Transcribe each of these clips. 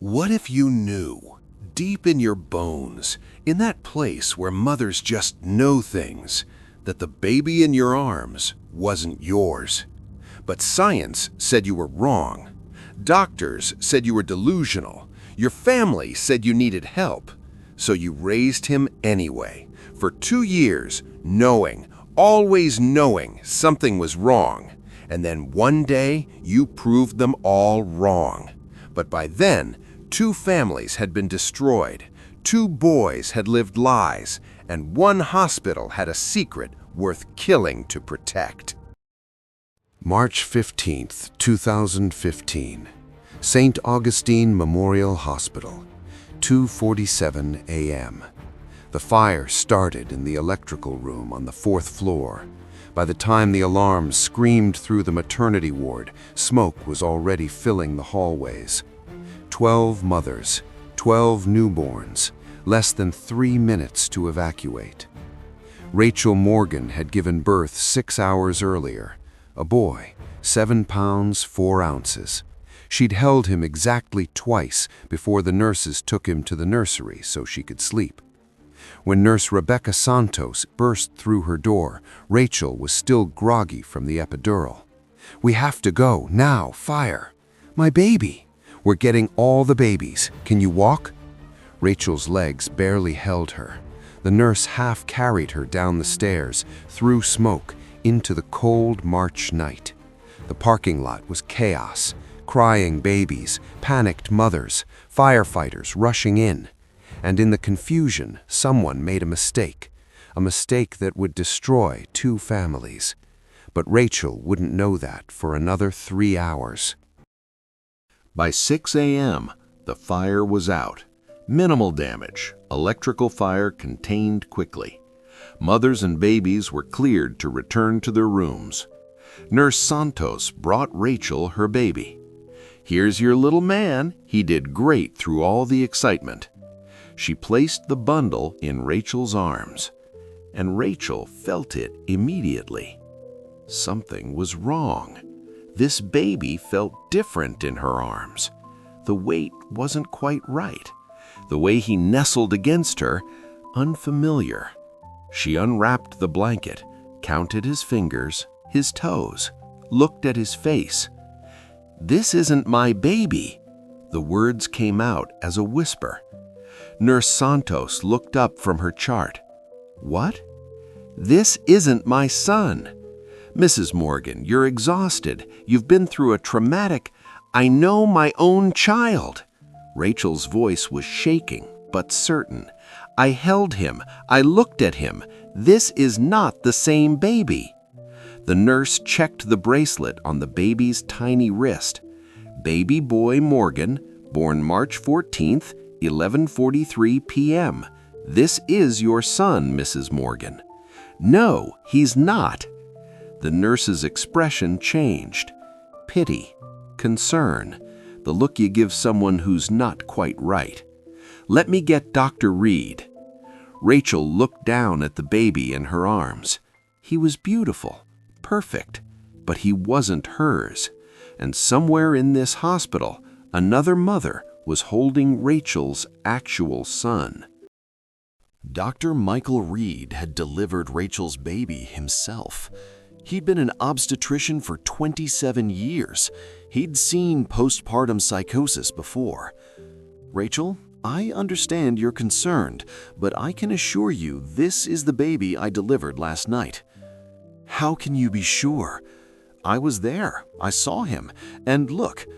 What if you knew, deep in your bones, in that place where mothers just know things, that the baby in your arms wasn't yours? But science said you were wrong. Doctors said you were delusional. Your family said you needed help. So you raised him anyway, for 2 years, knowing, always knowing something was wrong. And then one day, you proved them all wrong. But by then, 2 families had been destroyed, 2 boys had lived lies, and 1 hospital had a secret worth killing to protect. March 15th, 2015. St. Augustine Memorial Hospital, 2:47 a.m. The fire started in the electrical room on the 4th floor. By the time the alarms screamed through the maternity ward, smoke was already filling the hallways. 12 mothers, 12 newborns, less than 3 minutes to evacuate. Rachel Morgan had given birth 6 hours earlier, a boy, 7 pounds 4 ounces. She'd held him exactly twice before the nurses took him to the nursery so she could sleep. When Nurse Rebecca Santos burst through her door, Rachel was still groggy from the epidural. "We have to go, now, fire. My baby. We're getting all the babies. Can you walk?" Rachel's legs barely held her. The nurse half carried her down the stairs, through smoke, into the cold March night. The parking lot was chaos. Crying babies, panicked mothers, firefighters rushing in. And in the confusion, someone made a mistake that would destroy 2 families. But Rachel wouldn't know that for another 3 hours. By 6 a.m., the fire was out. Minimal damage, electrical fire contained quickly. Mothers and babies were cleared to return to their rooms. Nurse Santos brought Rachel her baby. "Here's your little man. He did great through all the excitement." She placed the bundle in Rachel's arms, and Rachel felt it immediately. Something was wrong. This baby felt different in her arms. The weight wasn't quite right. The way he nestled against her, unfamiliar. She unwrapped the blanket, counted his fingers, his toes, looked at his face. "This isn't my baby." The words came out as a whisper. Nurse Santos looked up from her chart. "What?" "This isn't my son." "Mrs. Morgan, you're exhausted. You've been through a traumatic—" "I know my own child." Rachel's voice was shaking, but certain. "I held him. I looked at him. This is not the same baby." The nurse checked the bracelet on the baby's tiny wrist. "Baby boy Morgan, born March 14th, 11:43 p.m. This is your son, Mrs. Morgan." "No, he's not." The nurse's expression changed. Pity, concern, the look you give someone who's not quite right. "Let me get Dr. Reed." Rachel looked down at the baby in her arms. He was beautiful, perfect, but he wasn't hers. And somewhere in this hospital, another mother was holding Rachel's actual son. Dr. Michael Reed had delivered Rachel's baby himself. He'd been an obstetrician for 27 years. He'd seen postpartum psychosis before. "Rachel, I understand you're concerned, but I can assure you this is the baby I delivered last night." "How can you be sure?" "I was there. I saw him. And look."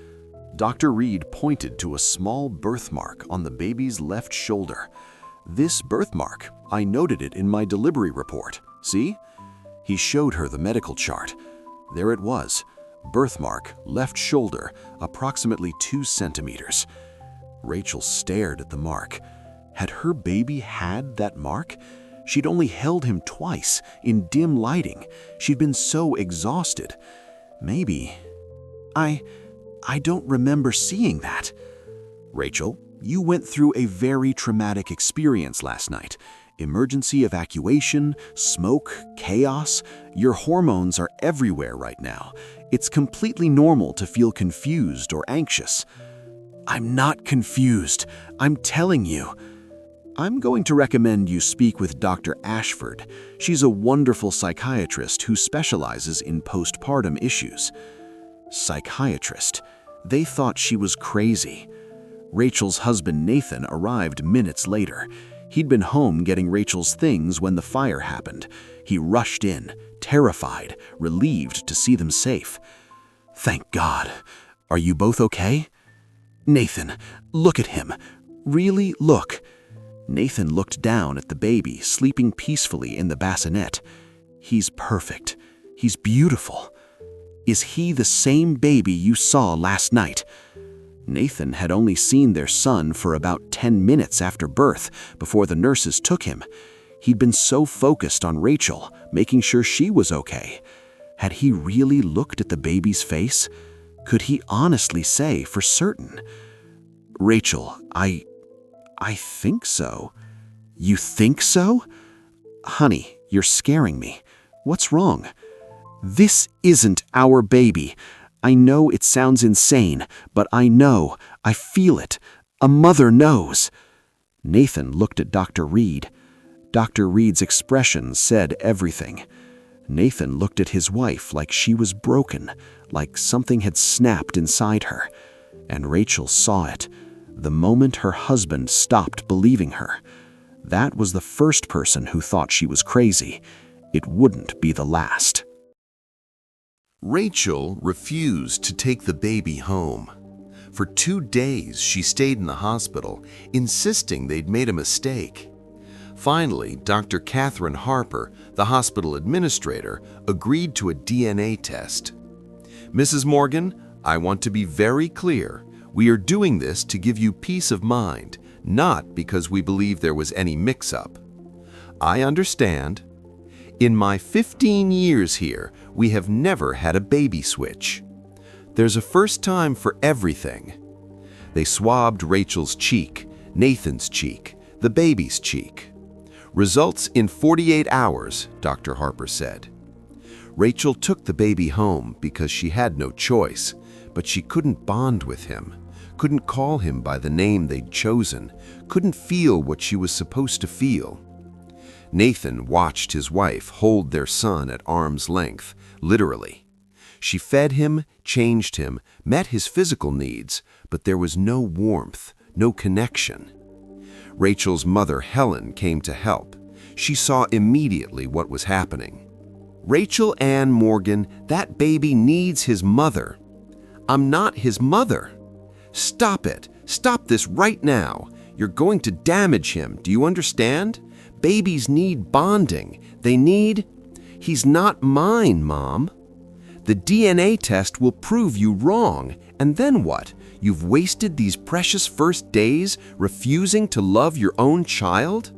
Dr. Reed pointed to a small birthmark on the baby's left shoulder. "This birthmark, I noted it in my delivery report. See?" He showed her the medical chart. There it was. Birthmark, left shoulder, approximately 2 centimeters. Rachel stared at the mark. Had her baby had that mark? She'd only held him twice, in dim lighting. She'd been so exhausted. Maybe... I don't remember seeing that. "Rachel, you went through a very traumatic experience last night. Emergency evacuation, smoke, chaos. Your hormones are everywhere right now. It's completely normal to feel confused or anxious." I'm not confused. I'm telling you. I'm going to recommend you speak with Dr. Ashford. She's a wonderful psychiatrist who specializes in postpartum issues. Psychiatrist. They thought she was crazy. Rachel's husband Nathan arrived minutes later. He'd been home getting Rachel's things when the fire happened. He rushed in, terrified, relieved to see them safe. Thank God. Are you both okay? Nathan, look at him. Really look. Nathan looked down at the baby sleeping peacefully in the bassinet. He's perfect. He's beautiful. Is he the same baby you saw last night? Nathan had only seen their son for about 10 minutes after birth before the nurses took him. He'd been so focused on Rachel, making sure she was okay. Had he really looked at the baby's face? Could he honestly say for certain? Rachel, I think so. You think so? Honey, you're scaring me. What's wrong? This isn't our baby. I know it sounds insane, but I know. I feel it. A mother knows. Nathan looked at Dr. Reed. Dr. Reed's expression said everything. Nathan looked at his wife like she was broken, like something had snapped inside her. And Rachel saw it. The moment her husband stopped believing her. That was the first person who thought she was crazy. It wouldn't be the last. Rachel refused to take the baby home. For 2 days, she stayed in the hospital, insisting they'd made a mistake. Finally, Dr. Catherine Harper, the hospital administrator, agreed to a DNA test. Mrs. Morgan, I want to be very clear. We are doing this to give you peace of mind, not because we believe there was any mix-up. I understand. In my 15 years here, we have never had a baby switch. There's a first time for everything. They swabbed Rachel's cheek, Nathan's cheek, the baby's cheek. Results in 48 hours, Dr. Harper said. Rachel took the baby home because she had no choice, but she couldn't bond with him, couldn't call him by the name they'd chosen, couldn't feel what she was supposed to feel. Nathan watched his wife hold their son at arm's length, literally. She fed him, changed him, met his physical needs, but there was no warmth, no connection. Rachel's mother, Helen, came to help. She saw immediately what was happening. Rachel Ann Morgan, that baby needs his mother. I'm not his mother. Stop it. Stop this right now. You're going to damage him. Do you understand? Babies need bonding. They need... He's not mine, Mom. The DNA test will prove you wrong. And then what? You've wasted these precious first days refusing to love your own child?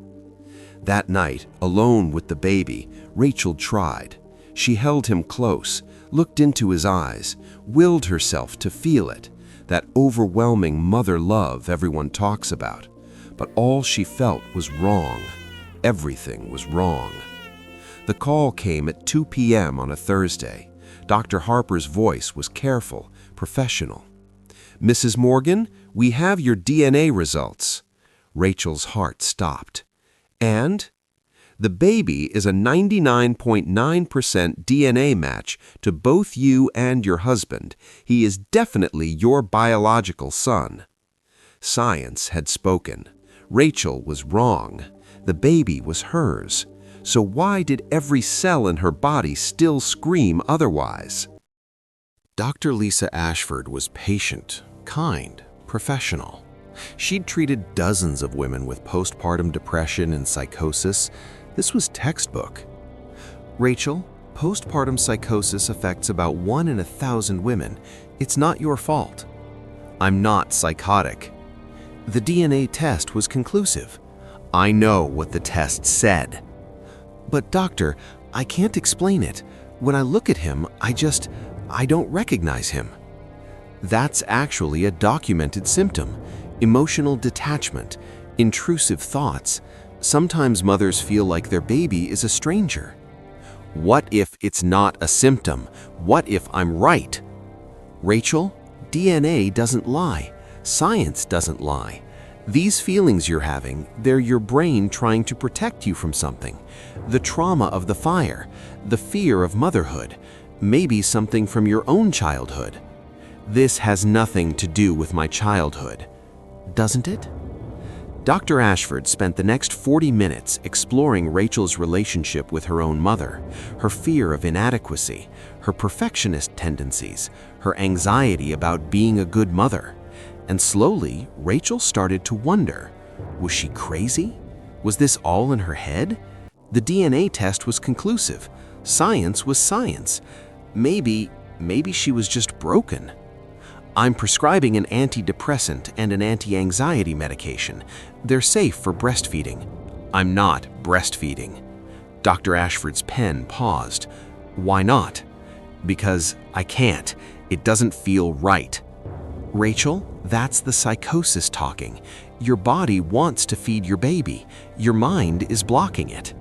That night, alone with the baby, Rachel tried. She held him close, looked into his eyes, willed herself to feel it, that overwhelming mother love everyone talks about. But all she felt was wrong. Everything was wrong. The call came at 2 p.m. on a Thursday. Dr. Harper's voice was careful, professional. Mrs. Morgan, we have your DNA results. Rachel's heart stopped. And? The baby is a 99.9% DNA match to both you and your husband. He is definitely your biological son. Science had spoken. Rachel was wrong. The baby was hers. So why did every cell in her body still scream otherwise? Dr. Lisa Ashford was patient, kind, professional. She'd treated dozens of women with postpartum depression and psychosis. This was textbook. Rachel, postpartum psychosis affects about 1 in 1,000 women. It's not your fault. I'm not psychotic. The DNA test was conclusive. I know what the test said. But doctor, I can't explain it. When I look at him, I don't recognize him. That's actually a documented symptom. Emotional detachment, intrusive thoughts. Sometimes mothers feel like their baby is a stranger. What if it's not a symptom? What if I'm right? Rachel, DNA doesn't lie. Science doesn't lie. These feelings you're having, they're your brain trying to protect you from something. The trauma of the fire, the fear of motherhood, maybe something from your own childhood. This has nothing to do with my childhood, doesn't it? Dr. Ashford spent the next 40 minutes exploring Rachel's relationship with her own mother, her fear of inadequacy, her perfectionist tendencies, her anxiety about being a good mother. And slowly, Rachel started to wonder, was she crazy? Was this all in her head? The DNA test was conclusive. Science was science. Maybe she was just broken. I'm prescribing an antidepressant and an anti-anxiety medication. They're safe for breastfeeding. I'm not breastfeeding. Dr. Ashford's pen paused. Why not? Because I can't. It doesn't feel right. Rachel, that's the psychosis talking. Your body wants to feed your baby. Your mind is blocking it.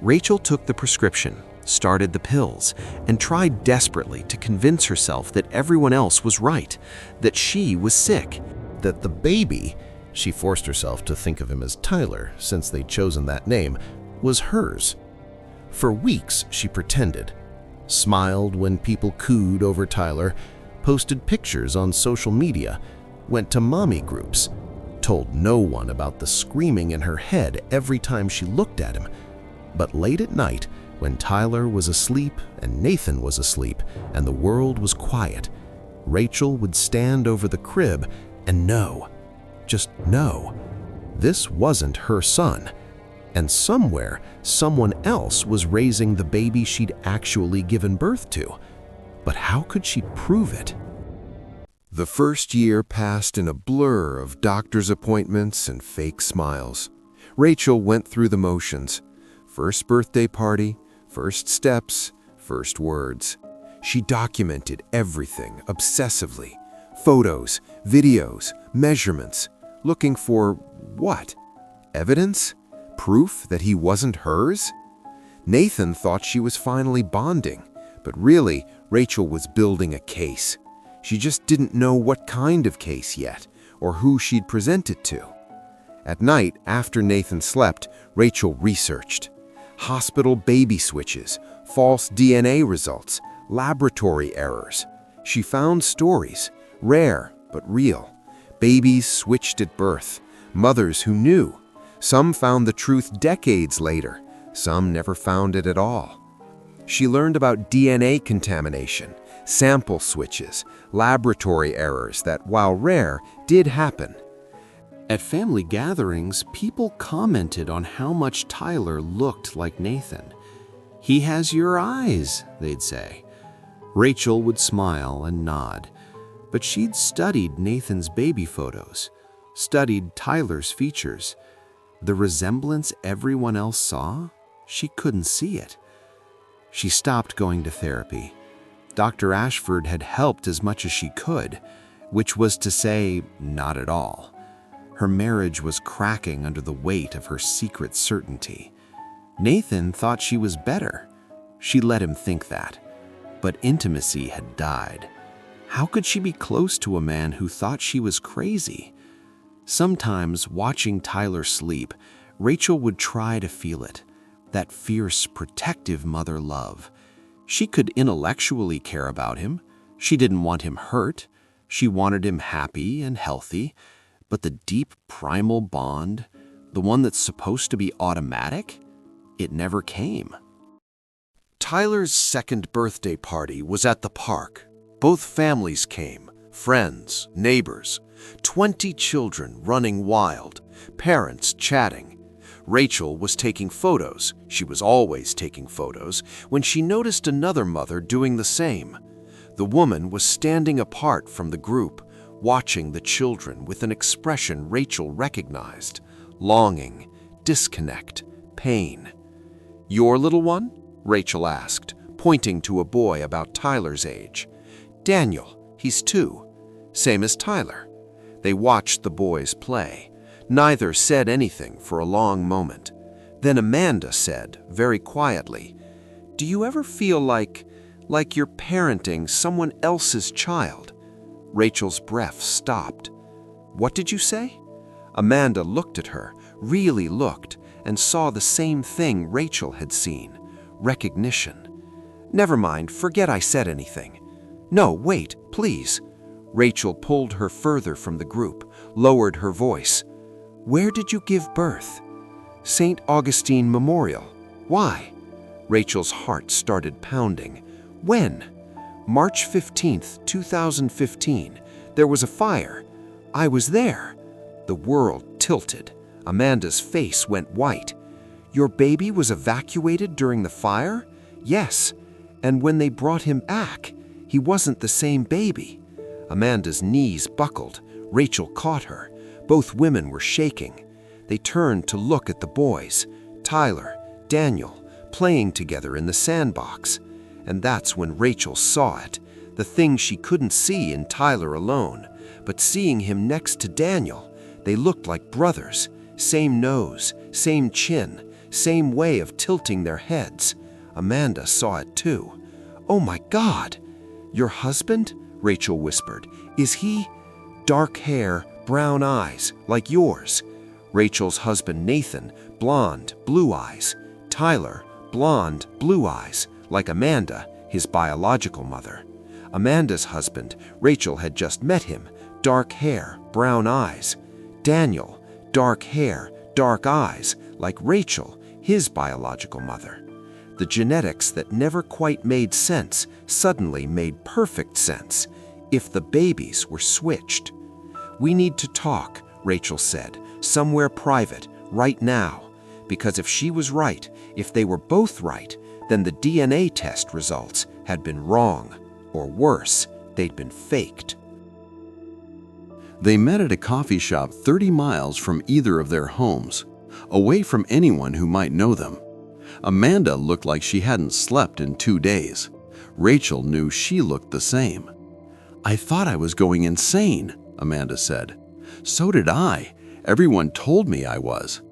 Rachel took the prescription, started the pills, and tried desperately to convince herself that everyone else was right, that she was sick, That the baby, she forced herself to think of him as Tyler since they'd chosen that name, was hers. For weeks she pretended, smiled when people cooed over Tyler, posted pictures on social media, went to mommy groups, told no one about the screaming in her head every time she looked at him. But late at night, when Tyler was asleep and Nathan was asleep and the world was quiet, Rachel would stand over the crib and know, just know, this wasn't her son. And somewhere, someone else was raising the baby she'd actually given birth to. But how could she prove it? The first year passed in a blur of doctor's appointments and fake smiles. Rachel went through the motions. First birthday party, first steps, first words. She documented everything obsessively. Photos, videos, measurements. Looking for what? Evidence? Proof that he wasn't hers? Nathan thought she was finally bonding, but really, Rachel was building a case. She just didn't know what kind of case yet, or who she'd present it to. At night, after Nathan slept, Rachel researched. Hospital baby switches, false DNA results, laboratory errors. She found stories, rare but real. Babies switched at birth, mothers who knew. Some found the truth decades later, some never found it at all. She learned about DNA contamination, sample switches, laboratory errors that, while rare, did happen. At family gatherings, people commented on how much Tyler looked like Nathan. "He has your eyes," they'd say. Rachel would smile and nod, but she'd studied Nathan's baby photos, studied Tyler's features. The resemblance everyone else saw, she couldn't see it. She stopped going to therapy. Dr. Ashford had helped as much as she could, which was to say, not at all. Her marriage was cracking under the weight of her secret certainty. Nathan thought she was better. She let him think that. But intimacy had died. How could she be close to a man who thought she was crazy? Sometimes, watching Tyler sleep, Rachel would try to feel it, that fierce, protective mother love. She could intellectually care about him. She didn't want him hurt. She wanted him happy and healthy. But the deep primal bond, the one that's supposed to be automatic, it never came. Tyler's second birthday party was at the park. Both families came, friends, neighbors, 20 children running wild, parents chatting. Rachel was taking photos, she was always taking photos, when she noticed another mother doing the same. The woman was standing apart from the group, watching the children with an expression Rachel recognized: longing, disconnect, pain. "Your little one?" Rachel asked, pointing to a boy about Tyler's age. "Daniel, he's 2, same as Tyler." They watched the boys play. Neither said anything for a long moment. Then Amanda said, very quietly, "Do you ever feel like you're parenting someone else's child?" Rachel's breath stopped. What did you say? Amanda looked at her, really looked, and saw the same thing Rachel had seen. Recognition. Never mind, forget I said anything. No, wait, please. Rachel pulled her further from the group, lowered her voice. Where did you give birth? St. Augustine Memorial. Why? Rachel's heart started pounding. When? March 15th, 2015. There was a fire. I was there. The world tilted. Amanda's face went white. Your baby was evacuated during the fire? Yes. And when they brought him back, he wasn't the same baby. Amanda's knees buckled. Rachel caught her. Both women were shaking. They turned to look at the boys, Tyler, Daniel, playing together in the sandbox. And that's when Rachel saw it, the thing she couldn't see in Tyler alone. But seeing him next to Daniel, they looked like brothers. Same nose, same chin, same way of tilting their heads. Amanda saw it too. Oh my God! Your husband? Rachel whispered. Is he? Dark hair, brown eyes, like yours. Rachel's husband Nathan, blonde, blue eyes. Tyler, blonde, blue eyes, like Amanda, his biological mother. Amanda's husband, Rachel had just met him, dark hair, brown eyes. Daniel, dark hair, dark eyes, like Rachel, his biological mother. The genetics that never quite made sense suddenly made perfect sense if the babies were switched. We need to talk, Rachel said, somewhere private, right now. Because if she was right, if they were both right, then the DNA test results had been wrong. Or worse, they'd been faked. They met at a coffee shop 30 miles from either of their homes, away from anyone who might know them. Amanda looked like she hadn't slept in 2 days. Rachel knew she looked the same. I thought I was going insane, Amanda said. So did I. Everyone told me I was.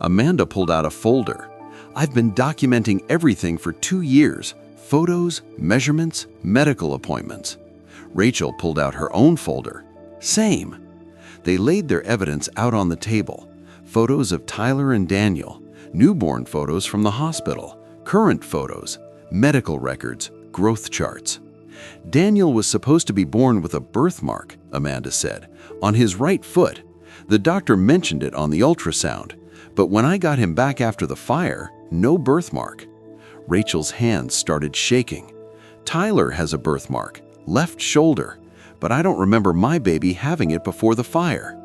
Amanda pulled out a folder. I've been documenting everything for 2 years. Photos, measurements, medical appointments. Rachel pulled out her own folder. Same. They laid their evidence out on the table. Photos of Tyler and Daniel, newborn photos from the hospital, current photos, medical records, growth charts. Daniel was supposed to be born with a birthmark, Amanda said, on his right foot. The doctor mentioned it on the ultrasound, but when I got him back after the fire, no birthmark. Rachel's hands started shaking. Tyler has a birthmark, left shoulder, but I don't remember my baby having it before the fire.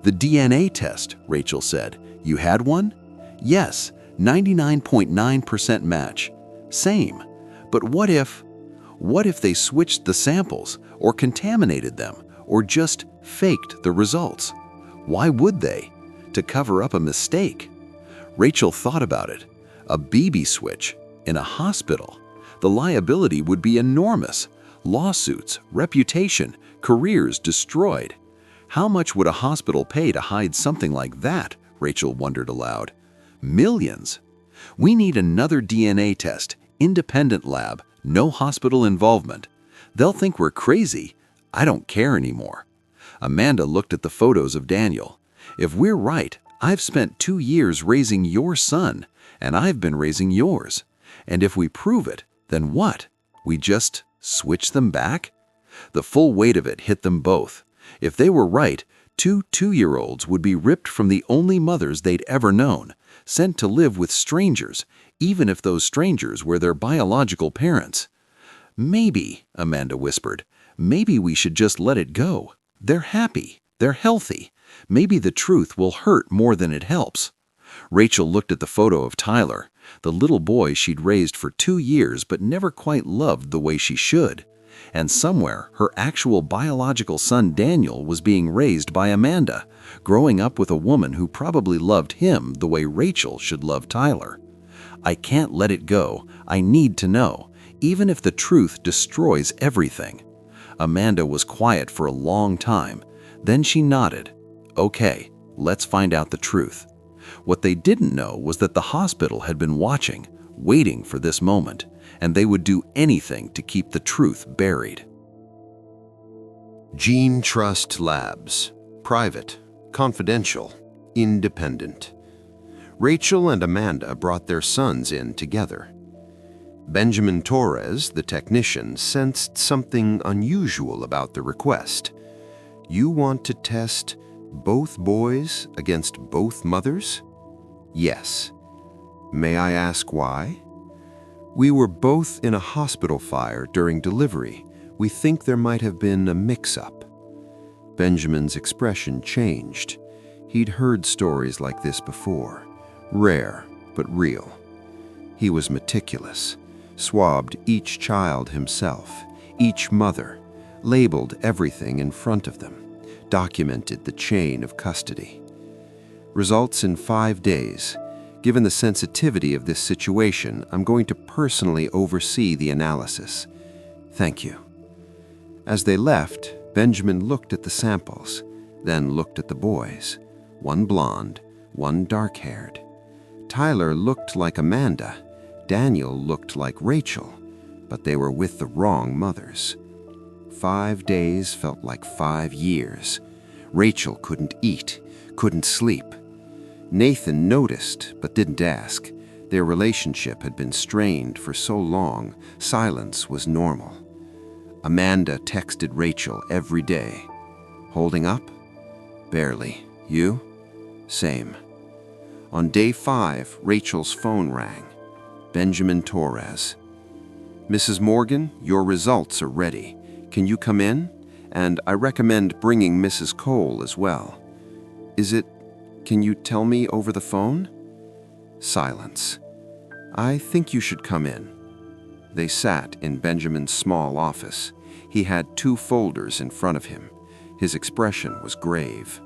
The DNA test, Rachel said. You had one? Yes, 99.9% match. Same. But what if they switched the samples or contaminated them or just faked the results? Why would they? To cover up a mistake. Rachel thought about it. A BB switch in a hospital. The liability would be enormous. Lawsuits, reputation, careers destroyed. How much would a hospital pay to hide something like that? Rachel wondered aloud. Millions. We need another DNA test, independent lab, no hospital involvement. They'll think we're crazy. I don't care anymore. Amanda looked at the photos of Daniel. If we're right, I've spent 2 years raising your son, and I've been raising yours. And if we prove it, then what? We just switch them back? The full weight of it hit them both. If they were right, 2 two-year-olds would be ripped from the only mothers they'd ever known, sent to live with strangers, even if those strangers were their biological parents. Maybe, Amanda whispered, maybe we should just let it go. They're happy. They're healthy. Maybe the truth will hurt more than it helps. Rachel looked at the photo of Tyler, the little boy she'd raised for 2 years but never quite loved the way she should. And somewhere, her actual biological son Daniel was being raised by Amanda, growing up with a woman who probably loved him the way Rachel should love Tyler. I can't let it go. I need to know, even if the truth destroys everything. Amanda was quiet for a long time. Then she nodded. Okay, let's find out the truth. What they didn't know was that the hospital had been watching, waiting for this moment, and they would do anything to keep the truth buried. Gene Trust Labs, private, confidential, independent. Rachel and Amanda brought their sons in together. Benjamin Torres, the technician, sensed something unusual about the request. You want to test both boys against both mothers? Yes. May I ask why? We were both in a hospital fire during delivery. We think there might have been a mix-up. Benjamin's expression changed. He'd heard stories like this before. Rare, but real. He was meticulous, swabbed each child himself, each mother, labeled everything in front of them, documented the chain of custody. Results in 5 days. Given the sensitivity of this situation, I'm going to personally oversee the analysis. Thank you. As they left, Benjamin looked at the samples, then looked at the boys. One blonde, one dark-haired. Tyler looked like Amanda. Daniel looked like Rachel, but they were with the wrong mothers. 5 days felt like 5 years. Rachel couldn't eat, couldn't sleep. Nathan noticed, but didn't ask. Their relationship had been strained for so long, silence was normal. Amanda texted Rachel every day. Holding up? Barely. You? Same. On day 5, Rachel's phone rang. Benjamin Torres. Mrs. Morgan, your results are ready. Can you come in? And I recommend bringing Mrs. Cole as well. Can you tell me over the phone? Silence. I think you should come in. They sat in Benjamin's small office. He had 2 folders in front of him. His expression was grave.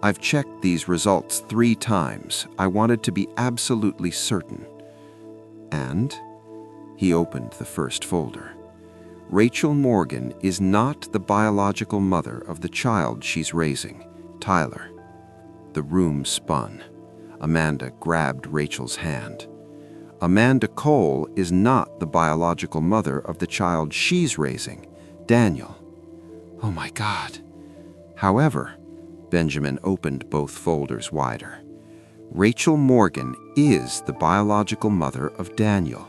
I've checked these results 3 times. I wanted to be absolutely certain. And? He opened the first folder. Rachel Morgan is not the biological mother of the child she's raising, Tyler. The room spun. Amanda grabbed Rachel's hand. Amanda Cole is not the biological mother of the child she's raising, Daniel. Oh my God. However, Benjamin opened both folders wider. Rachel Morgan is the biological mother of Daniel,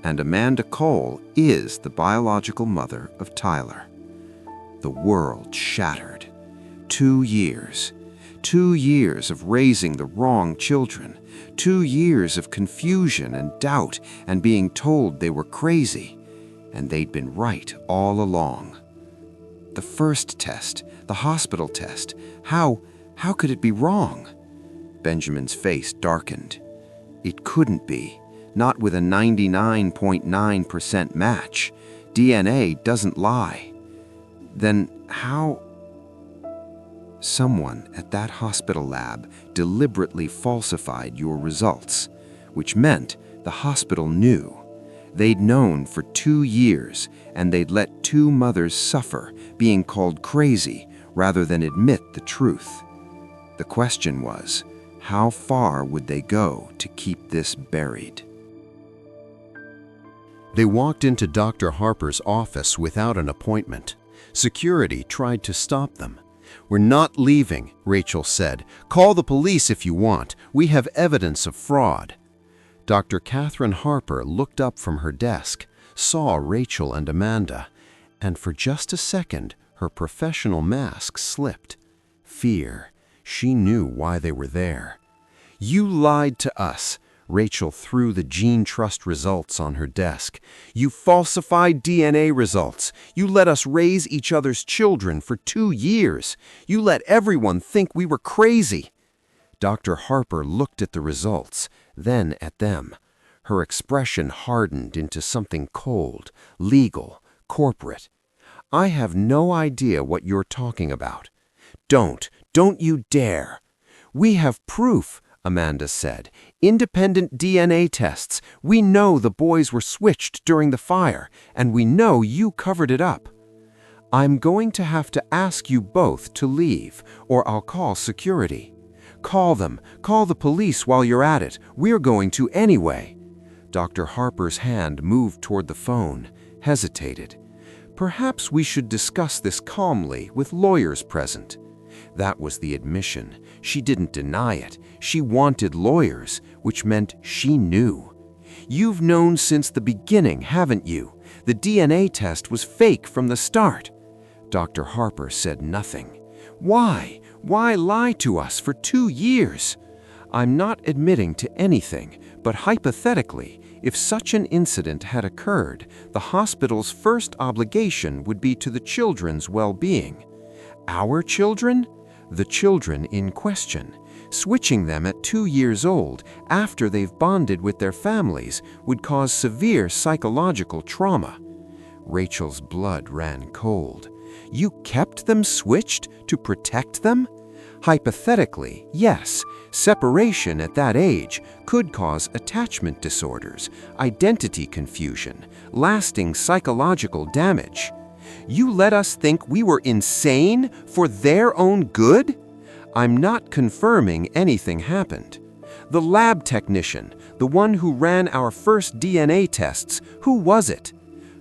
and Amanda Cole is the biological mother of Tyler. The world shattered. 2 years. 2 years of raising the wrong children. 2 years of confusion and doubt and being told they were crazy. And they'd been right all along. The first test, the hospital test, how could it be wrong? Benjamin's face darkened. It couldn't be. Not with a 99.9% match. DNA doesn't lie. Then how? Someone at that hospital lab deliberately falsified your results, which meant the hospital knew. They'd known for 2 years, and they'd let 2 mothers suffer, being called crazy, rather than admit the truth. The question was, how far would they go to keep this buried? They walked into Dr. Harper's office without an appointment. Security tried to stop them. We're not leaving, Rachel said. Call the police if you want. We have evidence of fraud. Dr. Catherine Harper looked up from her desk, saw Rachel and Amanda, and for just a second, her professional mask slipped. Fear. She knew why they were there. You lied to us. Rachel threw the Gene Trust results on her desk. You falsified DNA results. You let us raise each other's children for 2 years. You let everyone think we were crazy. Dr. Harper looked at the results, then at them. Her expression hardened into something cold, legal, corporate. I have no idea what you're talking about. Don't you dare. We have proof, Amanda said. Independent DNA tests. We know the boys were switched during the fire, and we know you covered it up. I'm going to have to ask you both to leave, or I'll call security. Call them. Call the police while you're at it. We're going to anyway. Dr. Harper's hand moved toward the phone, hesitated. Perhaps we should discuss this calmly with lawyers present. That was the admission. She didn't deny it. She wanted lawyers, which meant she knew. You've known since the beginning, haven't you? The DNA test was fake from the start. Dr. Harper said nothing. Why? Why lie to us for 2 years? I'm not admitting to anything, but hypothetically, if such an incident had occurred, the hospital's first obligation would be to the children's well-being. Our children? The children in question. Switching them at 2 years old after they've bonded with their families would cause severe psychological trauma. Rachel's blood ran cold. You kept them switched to protect them? Hypothetically, yes, separation at that age could cause attachment disorders, identity confusion, lasting psychological damage. You let us think we were insane for their own good? I'm not confirming anything happened. The lab technician, the one who ran our first DNA tests, who was it?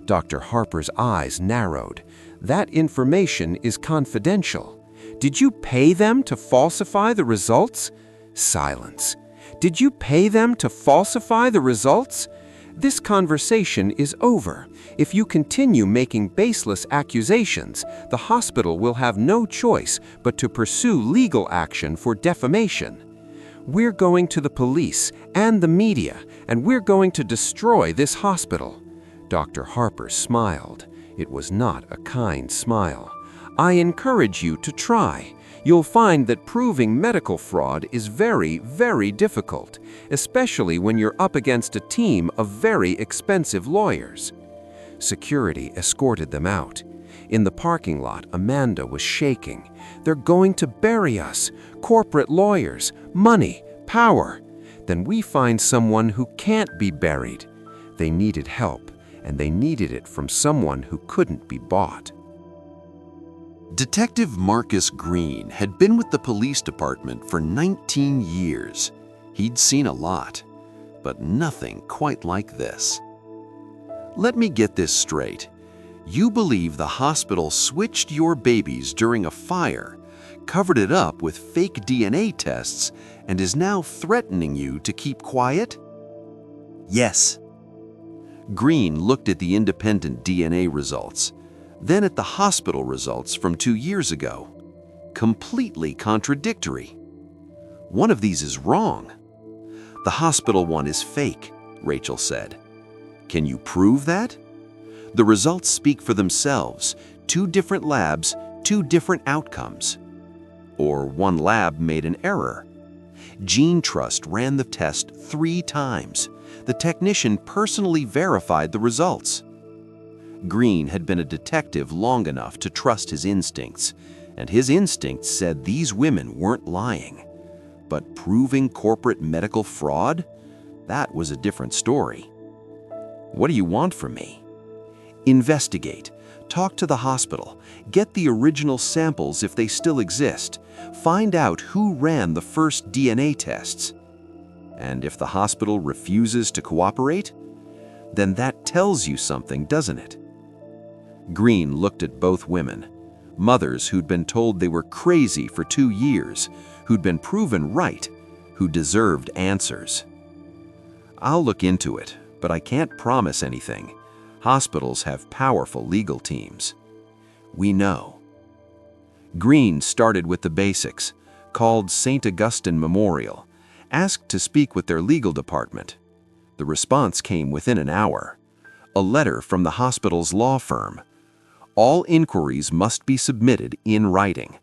Dr. Harper's eyes narrowed. That information is confidential. Did you pay them to falsify the results? Silence. Did you pay them to falsify the results? This conversation is over. If you continue making baseless accusations, the hospital will have no choice but to pursue legal action for defamation. We're going to the police and the media, and we're going to destroy this hospital. Dr. Harper smiled. It was not a kind smile. I encourage you to try. You'll find that proving medical fraud is very, very difficult, especially when you're up against a team of very expensive lawyers. Security escorted them out. In the parking lot, Amanda was shaking. They're going to bury us. Corporate lawyers, money, power. Then we find someone who can't be buried. They needed help, and they needed it from someone who couldn't be bought. Detective Marcus Green had been with the police department for 19 years. He'd seen a lot, but nothing quite like this. Let me get this straight. You believe the hospital switched your babies during a fire, covered it up with fake DNA tests, and is now threatening you to keep quiet? Yes. Green looked at the independent DNA results, then at the hospital results from 2 years ago. Completely contradictory. One of these is wrong. The hospital one is fake, Rachel said. Can you prove that? The results speak for themselves. 2 different labs, 2 different outcomes. Or one lab made an error. Gene Trust ran the test 3 times. The technician personally verified the results. Green had been a detective long enough to trust his instincts, and his instincts said these women weren't lying. But proving corporate medical fraud? That was a different story. What do you want from me? Investigate. Talk to the hospital. Get the original samples if they still exist. Find out who ran the first DNA tests. And if the hospital refuses to cooperate, then that tells you something, doesn't it? Green looked at both women, mothers who'd been told they were crazy for 2 years, who'd been proven right, who deserved answers. I'll look into it, but I can't promise anything. Hospitals have powerful legal teams. We know. Green started with the basics, called St. Augustine Memorial, asked to speak with their legal department. The response came within an hour. A letter from the hospital's law firm. All inquiries must be submitted in writing.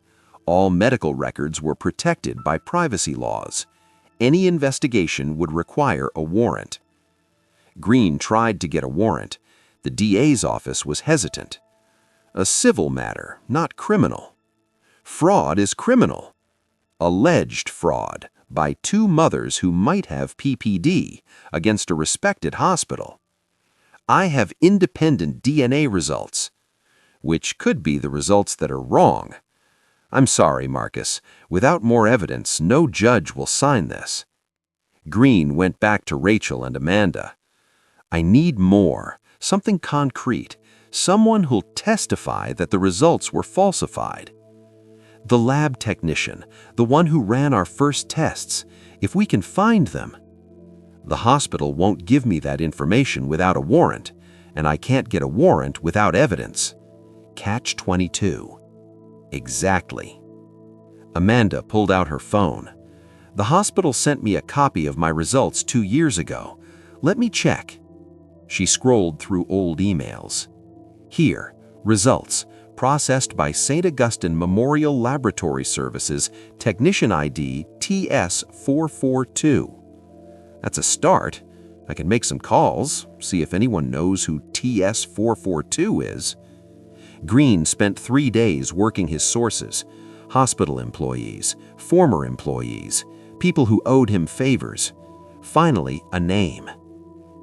All medical records were protected by privacy laws. Any investigation would require a warrant. Green tried to get a warrant. The DA's office was hesitant. A civil matter, not criminal. Fraud is criminal. Alleged fraud by 2 mothers who might have PPD against a respected hospital. I have independent DNA results, which could be the results that are wrong. I'm sorry, Marcus. Without more evidence, no judge will sign this. Green went back to Rachel and Amanda. I need more, something concrete, someone who'll testify that the results were falsified. The lab technician, the one who ran our first tests, if we can find them. The hospital won't give me that information without a warrant, and I can't get a warrant without evidence. Catch-22. Exactly. Amanda pulled out her phone. The hospital sent me a copy of my results 2 years ago. Let me check. She scrolled through old emails. Here, results, processed by St. Augustine Memorial Laboratory Services, Technician ID TS442. That's a start. I can make some calls, see if anyone knows who TS442 is. Green spent 3 days working his sources, hospital employees, former employees, people who owed him favors. Finally, a name.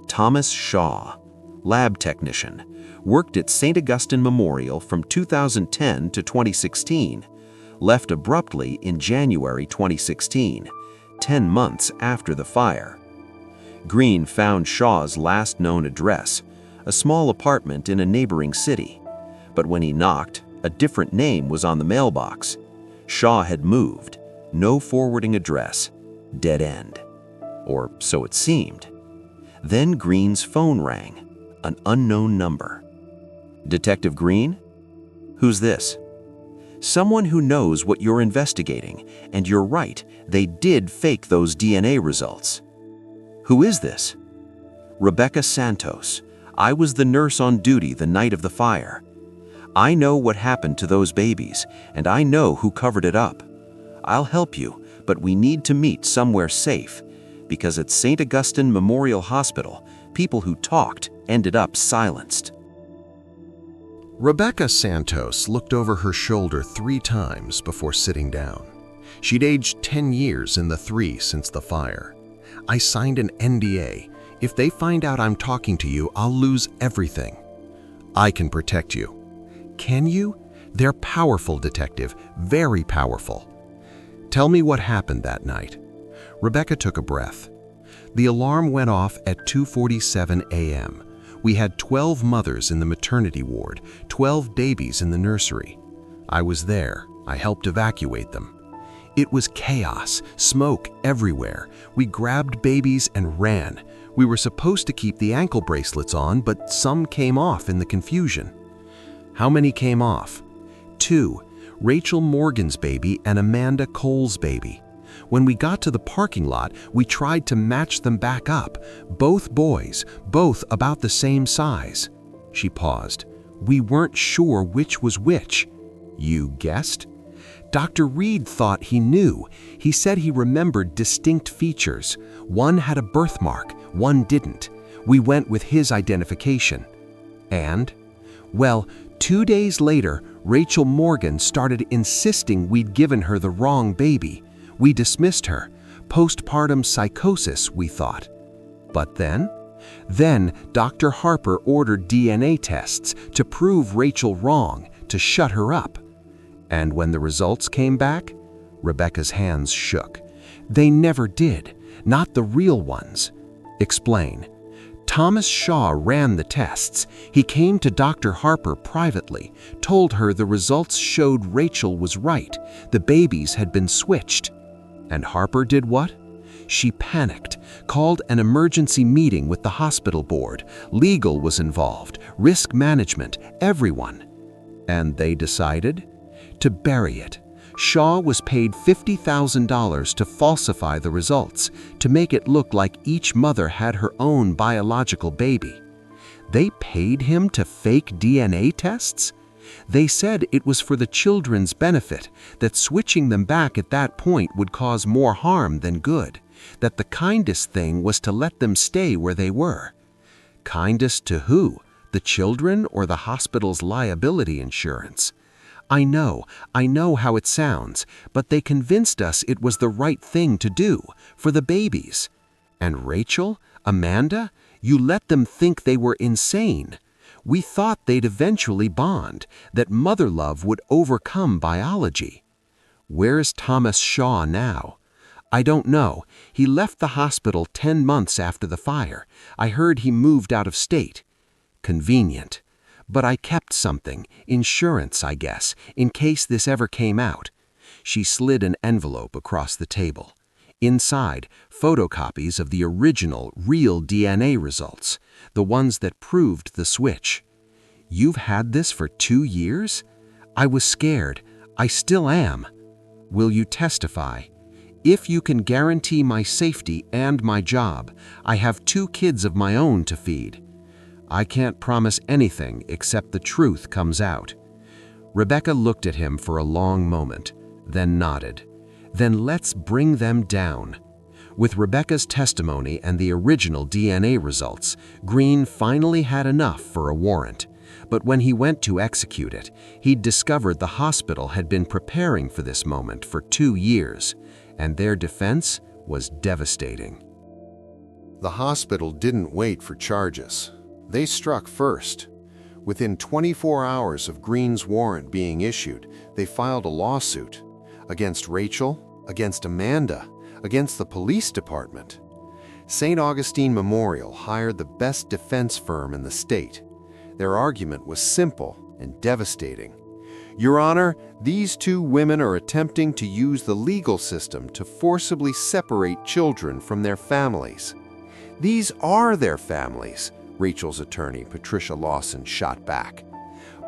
Thomas Shaw, lab technician, worked at St. Augustine Memorial from 2010 to 2016, left abruptly in January 2016, 10 months after the fire. Green found Shaw's last known address, a small apartment in a neighboring city. But when he knocked, a different name was on the mailbox. Shaw had moved, no forwarding address, dead end. Or so it seemed. Then Green's phone rang, an unknown number. Detective Green? Who's this? Someone who knows what you're investigating, and you're right, they did fake those DNA results. Who is this? Rebecca Santos. I was the nurse on duty the night of the fire. I know what happened to those babies, and I know who covered it up. I'll help you, but we need to meet somewhere safe, because at St. Augustine Memorial Hospital, people who talked ended up silenced. Rebecca Santos looked over her shoulder 3 times before sitting down. She'd aged 10 years in the 3 since the fire. I signed an NDA. If they find out I'm talking to you, I'll lose everything. I can protect you. Can you? They're powerful, detective, very powerful. Tell me what happened that night. Rebecca took a breath. The alarm went off at 2:47 a.m. We had 12 mothers in the maternity ward, 12 babies in the nursery. I was there. I helped evacuate them. It was chaos, smoke everywhere. We grabbed babies and ran. We were supposed to keep the ankle bracelets on, but some came off in the confusion. How many came off? 2, Rachel Morgan's baby and Amanda Cole's baby. When we got to the parking lot, we tried to match them back up. Both boys, both about the same size. She paused. We weren't sure which was which. You guessed? Dr. Reed thought he knew. He said he remembered distinct features. One had a birthmark, one didn't. We went with his identification. And? Well, 2 days later, Rachel Morgan started insisting we'd given her the wrong baby. We dismissed her. Postpartum psychosis, we thought. But then Dr. Harper ordered DNA tests to prove Rachel wrong, to shut her up. And when the results came back, Rebecca's hands shook. They never did, not the real ones. Explain. Thomas Shaw ran the tests. He came to Dr. Harper privately, told her the results showed Rachel was right. The babies had been switched. And Harper did what? She panicked, called an emergency meeting with the hospital board. Legal was involved, risk management, everyone. And they decided to bury it. Shaw was paid $50,000 to falsify the results, to make it look like each mother had her own biological baby. They paid him to fake DNA tests? They said it was for the children's benefit, that switching them back at that point would cause more harm than good, that the kindest thing was to let them stay where they were. Kindest to who? The children or the hospital's liability insurance? I know how it sounds, but they convinced us it was the right thing to do, for the babies. And Rachel, Amanda, you let them think they were insane. We thought they'd eventually bond, that mother love would overcome biology. Where's Thomas Shaw now? I don't know. He left the hospital 10 months after the fire. I heard he moved out of state. Convenient. But I kept something, insurance, I guess, in case this ever came out. She slid an envelope across the table. Inside, photocopies of the original, real DNA results, the ones that proved the switch. "You've had this for 2 years? I was scared. I still am. Will you testify? If you can guarantee my safety and my job, I have 2 kids of my own to feed. I can't promise anything except the truth comes out." Rebecca looked at him for a long moment, then nodded. "Then let's bring them down." With Rebecca's testimony and the original DNA results, Green finally had enough for a warrant. But when he went to execute it, he'd discovered the hospital had been preparing for this moment for 2 years, and their defense was devastating. The hospital didn't wait for charges. They struck first. Within 24 hours of Green's warrant being issued, they filed a lawsuit against Rachel, against Amanda, against the police department. St. Augustine Memorial hired the best defense firm in the state. Their argument was simple and devastating. "Your Honor, these 2 women are attempting to use the legal system to forcibly separate children from their families." "These are their families," Rachel's attorney, Patricia Lawson, shot back.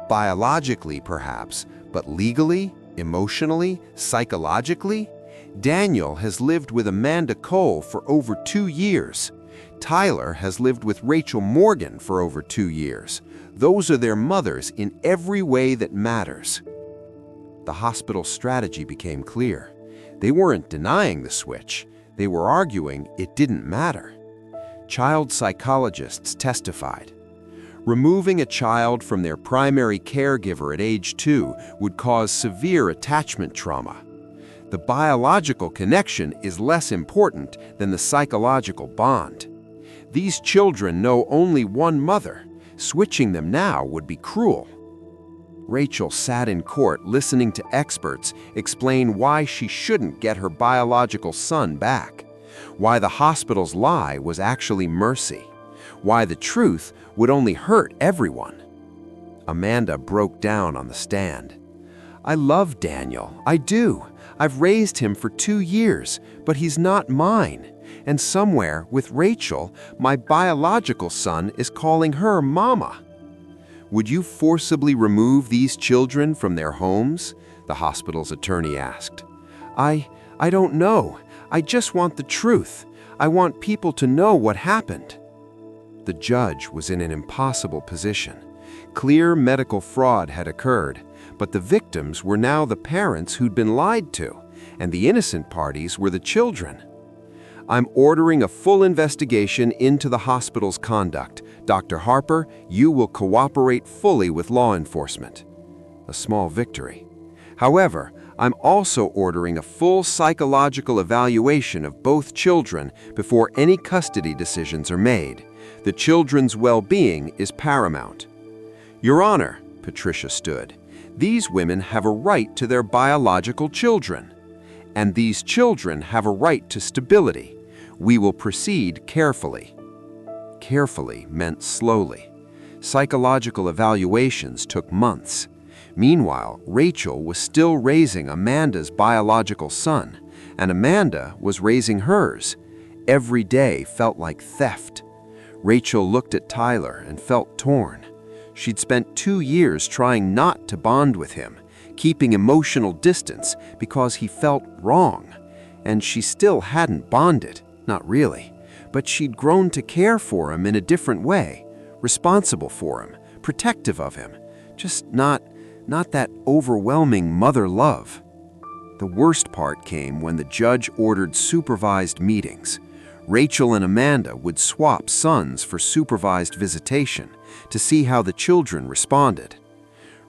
"Biologically, perhaps, but legally, emotionally, psychologically? Daniel has lived with Amanda Cole for over 2 years. Tyler has lived with Rachel Morgan for over 2 years. Those are their mothers in every way that matters." The hospital's strategy became clear. They weren't denying the switch. They were arguing it didn't matter. Child psychologists testified. Removing a child from their primary caregiver at age 2 would cause severe attachment trauma. The biological connection is less important than the psychological bond. These children know only one mother. Switching them now would be cruel. Rachel sat in court listening to experts explain why she shouldn't get her biological son back, why the hospital's lie was actually mercy, why the truth would only hurt everyone. Amanda broke down on the stand. "I love Daniel, I do. I've raised him for 2 years, but he's not mine. And somewhere, with Rachel, my biological son is calling her Mama." "Would you forcibly remove these children from their homes?" the hospital's attorney asked. I don't know. I just want the truth. I want people to know what happened." The judge was in an impossible position. Clear medical fraud had occurred, but the victims were now the parents who'd been lied to, and the innocent parties were the children. "I'm ordering a full investigation into the hospital's conduct. Dr. Harper, you will cooperate fully with law enforcement." A small victory. "However, I'm also ordering a full psychological evaluation of both children before any custody decisions are made. The children's well-being is paramount." "Your Honor," Patricia stood, "these women have a right to their biological children. And these children have a right to stability. We will proceed carefully." Carefully meant slowly. Psychological evaluations took months. Meanwhile, Rachel was still raising Amanda's biological son, and Amanda was raising hers. Every day felt like theft. Rachel looked at Tyler and felt torn. She'd spent 2 years trying not to bond with him, keeping emotional distance because he felt wrong. And she still hadn't bonded, not really, but she'd grown to care for him in a different way, responsible for him, protective of him, just not that overwhelming mother love. The worst part came when the judge ordered supervised meetings. Rachel and Amanda would swap sons for supervised visitation to see how the children responded.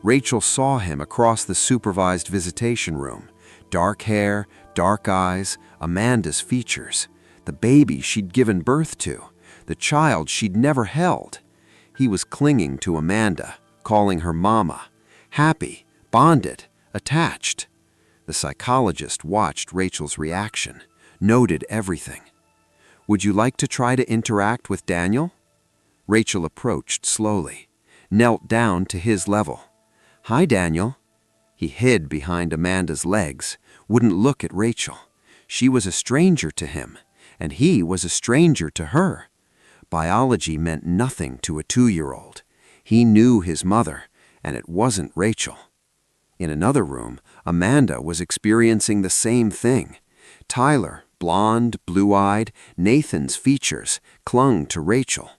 Rachel saw him across the supervised visitation room. Dark hair, dark eyes, Amanda's features. The baby she'd given birth to, the child she'd never held. He was clinging to Amanda, calling her Mama. Happy, bonded, attached. The psychologist watched Rachel's reaction, noted everything. "Would you like to try to interact with Daniel?" Rachel approached slowly, knelt down to his level. "Hi, Daniel." He hid behind Amanda's legs, wouldn't look at Rachel. She was a stranger to him, and he was a stranger to her. Biology meant nothing to a 2-year-old. He knew his mother, and it wasn't Rachel. In another room, Amanda was experiencing the same thing. Tyler, blonde, blue-eyed, Nathan's features, clung to Rachel,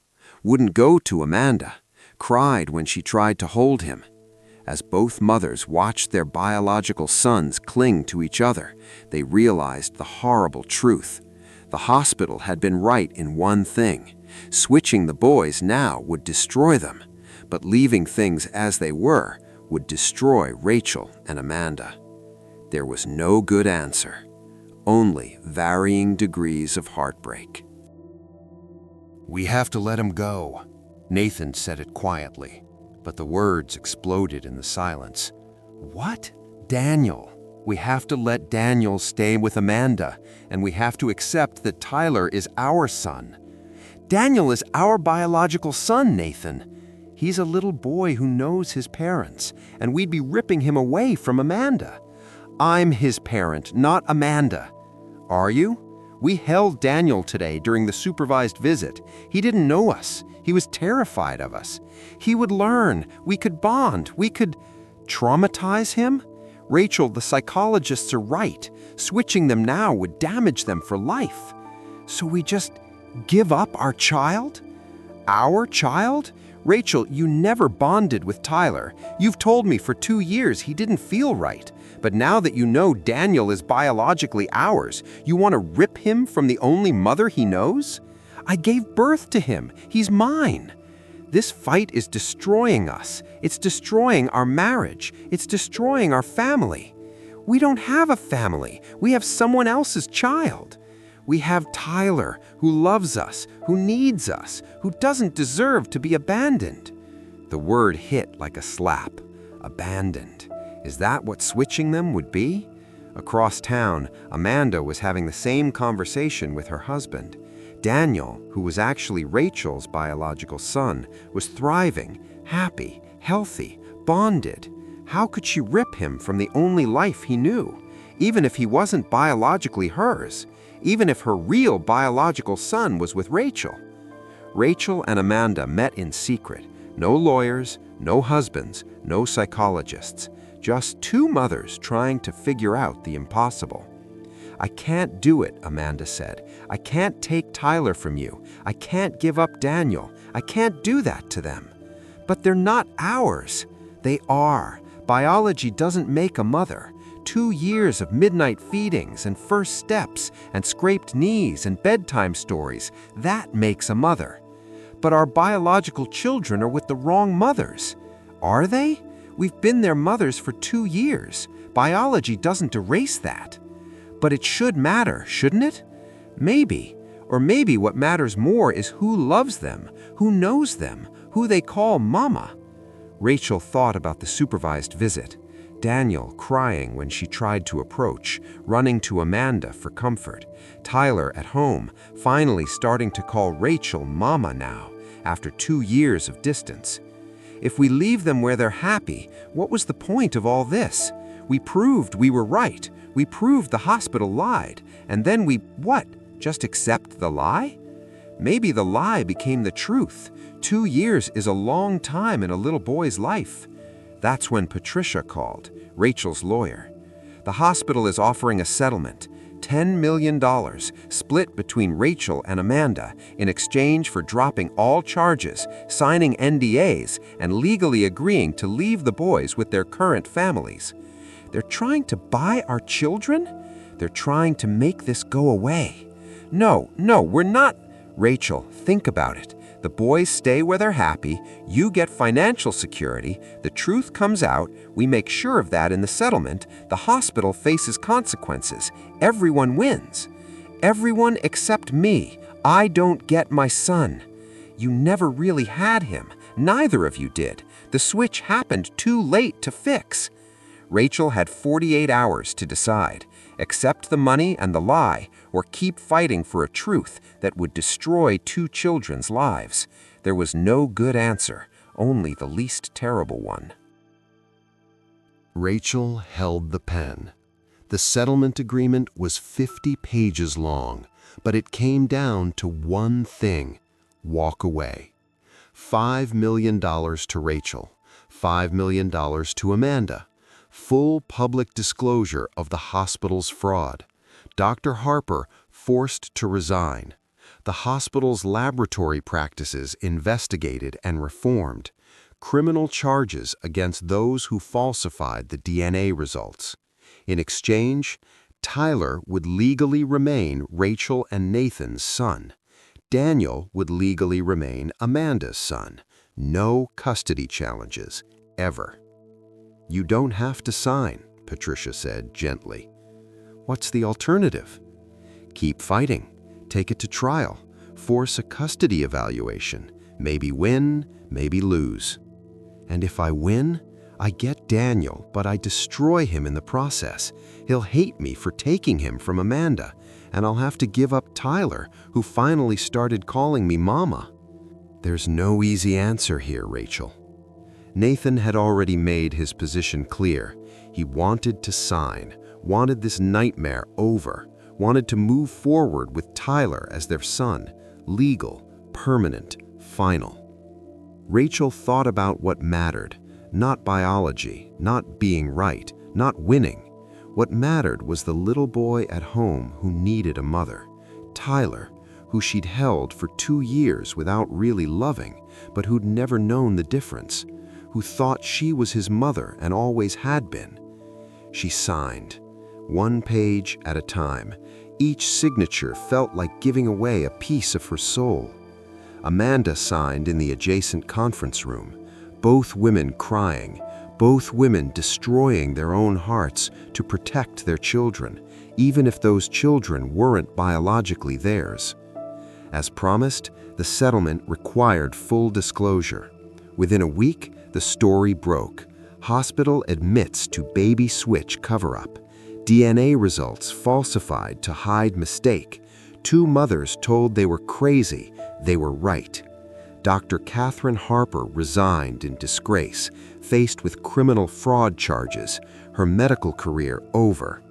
wouldn't go to Amanda, cried when she tried to hold him. As both mothers watched their biological sons cling to each other, they realized the horrible truth. The hospital had been right in one thing. Switching the boys now would destroy them, but leaving things as they were would destroy Rachel and Amanda. There was no good answer, only varying degrees of heartbreak. "We have to let him go," Nathan said it quietly, but the words exploded in the silence. "What? Daniel. We have to let Daniel stay with Amanda, and we have to accept that Tyler is our son." "Daniel is our biological son, Nathan. He's a little boy who knows his parents, and we'd be ripping him away from Amanda." "I'm his parent, not Amanda." "Are you?" "We held Daniel today during the supervised visit. He didn't know us. He was terrified of us. He would learn. We could bond. We could traumatize him." "Rachel, the psychologists are right. Switching them now would damage them for life." "So we just give up our child?" "Our child? Rachel, you never bonded with Tyler. You've told me for 2 years he didn't feel right. But now that you know Daniel is biologically ours, you want to rip him from the only mother he knows? I gave birth to him. He's mine. This fight is destroying us. It's destroying our marriage. It's destroying our family. We don't have a family. We have someone else's child. We have Tyler, who loves us, who needs us, who doesn't deserve to be abandoned." The word hit like a slap. Abandoned. Is that what switching them would be? Across town, Amanda was having the same conversation with her husband. Daniel, who was actually Rachel's biological son, was thriving, happy, healthy, bonded. How could she rip him from the only life he knew, even if he wasn't biologically hers? Even if her real biological son was with Rachel? Rachel and Amanda met in secret. No lawyers, no husbands, no psychologists. Just 2 mothers trying to figure out the impossible. "I can't do it," Amanda said. "I can't take Tyler from you. I can't give up Daniel. I can't do that to them." "But they're not ours." "They are. Biology doesn't make a mother. 2 years of midnight feedings and first steps and scraped knees and bedtime stories, that makes a mother." "But our biological children are with the wrong mothers." "Are they? We've been their mothers for 2 years. Biology doesn't erase that." "But it should matter, shouldn't it?" "Maybe. Or maybe what matters more is who loves them, who knows them, who they call mama." Rachel thought about the supervised visit. Daniel crying when she tried to approach, running to Amanda for comfort. Tyler at home, finally starting to call Rachel mama now, after 2 years of distance. If we leave them where they're happy, what was the point of all this? We proved we were right. We proved the hospital lied. And then we, what? Just accept the lie? Maybe the lie became the truth. 2 years is a long time in a little boy's life. That's when Patricia called, Rachel's lawyer. The hospital is offering a settlement, $10 million, split between Rachel and Amanda in exchange for dropping all charges, signing NDAs, and legally agreeing to leave the boys with their current families. They're trying to buy our children? They're trying to make this go away. No, we're not. Rachel, think about it. The boys stay where they're happy, you get financial security, the truth comes out, we make sure of that in the settlement, the hospital faces consequences, everyone wins. Everyone except me. I don't get my son. You never really had him. Neither of you did. The switch happened too late to fix. Rachel had 48 hours to decide. Accept the money and the lie, or keep fighting for a truth that would destroy 2 children's lives. There was no good answer, only the least terrible one. Rachel held the pen. The settlement agreement was 50 pages long, but it came down to one thing: walk away. $5 million to Rachel, $5 million to Amanda. Full public disclosure of the hospital's fraud. Dr. Harper forced to resign. The hospital's laboratory practices investigated and reformed. Criminal charges against those who falsified the DNA results. In exchange, Tyler would legally remain Rachel and Nathan's son. Daniel would legally remain Amanda's son. No custody challenges, ever. "You don't have to sign," Patricia said gently. "What's the alternative?" "Keep fighting. Take it to trial. Force a custody evaluation. Maybe win, maybe lose." "And if I win, I get Daniel, but I destroy him in the process. He'll hate me for taking him from Amanda, and I'll have to give up Tyler, who finally started calling me Mama." "There's no easy answer here, Rachel." Nathan had already made his position clear. He wanted to sign, wanted this nightmare over, wanted to move forward with Tyler as their son, legal, permanent, final. Rachel thought about what mattered, not biology, not being right, not winning. What mattered was the little boy at home who needed a mother, Tyler, who she'd held for 2 years without really loving, but who'd never known the difference, who thought she was his mother and always had been. She signed, 1 page at a time. Each signature felt like giving away a piece of her soul. Amanda signed in the adjacent conference room, both women crying, both women destroying their own hearts to protect their children, even if those children weren't biologically theirs. As promised, the settlement required full disclosure. Within a week, the story broke. Hospital admits to baby switch cover-up. DNA results falsified to hide mistake. 2 mothers told they were crazy. They were right. Dr. Catherine Harper resigned in disgrace, faced with criminal fraud charges, her medical career over.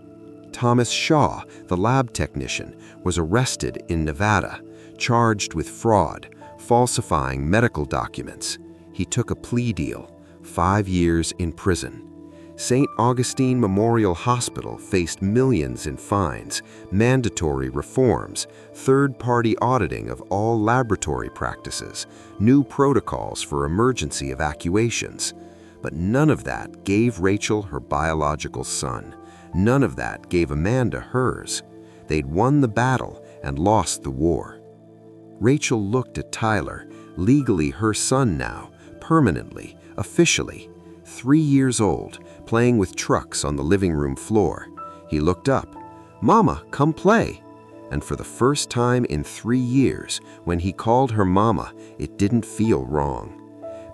Thomas Shaw, the lab technician, was arrested in Nevada, charged with fraud, falsifying medical documents. He took a plea deal, 5 years in prison. St. Augustine Memorial Hospital faced millions in fines, mandatory reforms, third-party auditing of all laboratory practices, new protocols for emergency evacuations. But none of that gave Rachel her biological son. None of that gave Amanda hers. They'd won the battle and lost the war. Rachel looked at Tyler, legally her son now, permanently, officially, 3 years old, playing with trucks on the living room floor. He looked up. "Mama, come play." And for the first time in 3 years, when he called her Mama, it didn't feel wrong.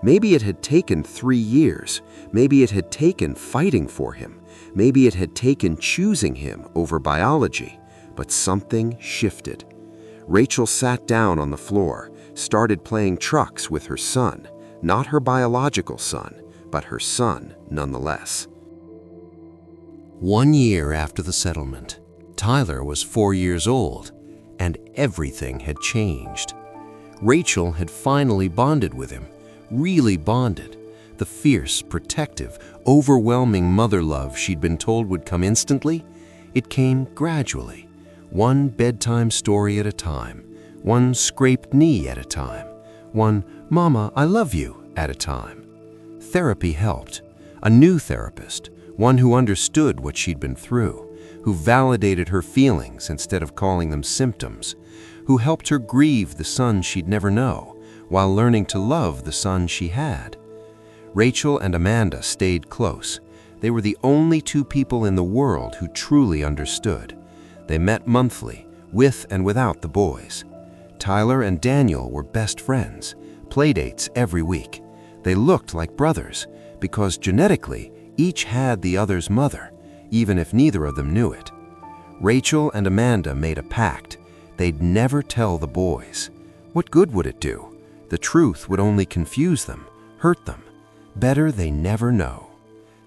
Maybe it had taken 3 years. Maybe it had taken fighting for him. Maybe it had taken choosing him over biology. But something shifted. Rachel sat down on the floor, started playing trucks with her son, not her biological son, but her son nonetheless. 1 year after the settlement, Tyler was 4 years old, and everything had changed. Rachel had finally bonded with him, really bonded. The fierce, protective, overwhelming mother love she'd been told would come instantly, it came gradually, one bedtime story at a time, one scraped knee at a time, one "Mama, I love you" at a time. Therapy helped. A new therapist, one who understood what she'd been through, who validated her feelings instead of calling them symptoms, who helped her grieve the son she'd never know, while learning to love the son she had. Rachel and Amanda stayed close. They were the only 2 people in the world who truly understood. They met monthly, with and without the boys. Tyler and Daniel were best friends, playdates every week. They looked like brothers, because genetically, each had the other's mother, even if neither of them knew it. Rachel and Amanda made a pact. They'd never tell the boys. What good would it do? The truth would only confuse them, hurt them. Better they never know.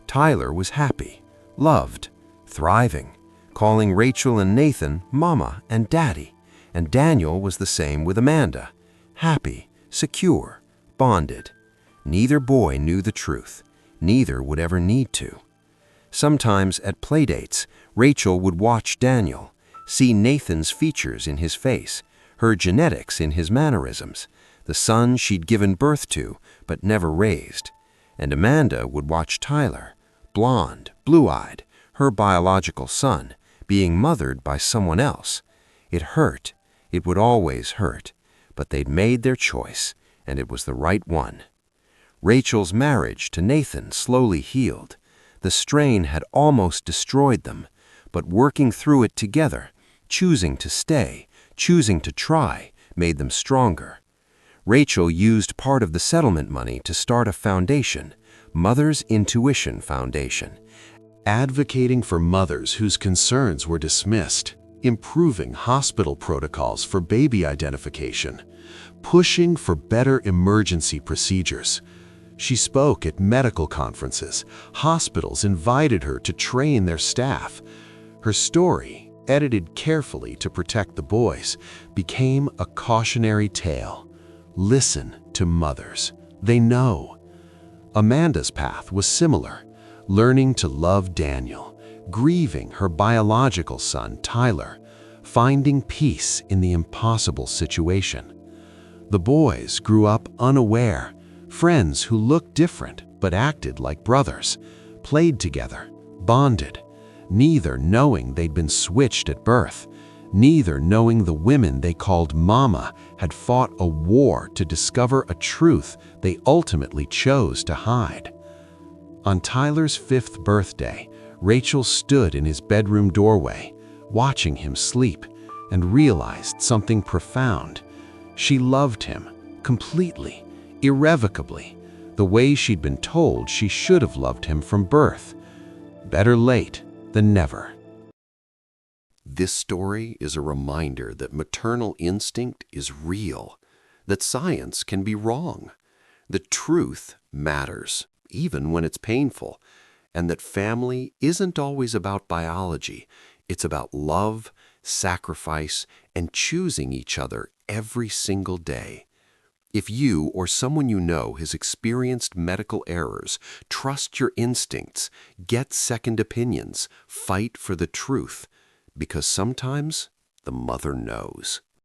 Tyler was happy, loved, thriving, calling Rachel and Nathan Mama and Daddy, and Daniel was the same with Amanda, happy, secure, bonded. Neither boy knew the truth. Neither would ever need to. Sometimes at playdates, Rachel would watch Daniel, see Nathan's features in his face, her genetics in his mannerisms, the son she'd given birth to but never raised. And Amanda would watch Tyler, blonde, blue-eyed, her biological son, being mothered by someone else. It hurt. It would always hurt. But they'd made their choice, and it was the right one. Rachel's marriage to Nathan slowly healed. The strain had almost destroyed them, but working through it together, choosing to stay, choosing to try, made them stronger. Rachel used part of the settlement money to start a foundation, Mother's Intuition Foundation, advocating for mothers whose concerns were dismissed, improving hospital protocols for baby identification, pushing for better emergency procedures. She spoke at medical conferences. Hospitals invited her to train their staff. Her story, edited carefully to protect the boys, became a cautionary tale. Listen to mothers. They know. Amanda's path was similar, learning to love Daniel, grieving her biological son, Tyler, finding peace in the impossible situation. The boys grew up unaware, friends who looked different but acted like brothers, played together, bonded, neither knowing they'd been switched at birth, neither knowing the women they called Mama had fought a war to discover a truth they ultimately chose to hide. On Tyler's 5th birthday, Rachel stood in his bedroom doorway, watching him sleep, and realized something profound. She loved him, completely, irrevocably, the way she'd been told she should have loved him from birth. Better late than never. This story is a reminder that maternal instinct is real, that science can be wrong, that truth matters, even when it's painful, and that family isn't always about biology. It's about love, sacrifice, and choosing each other every single day. If you or someone you know has experienced medical errors, trust your instincts, get second opinions, fight for the truth, because sometimes the mother knows.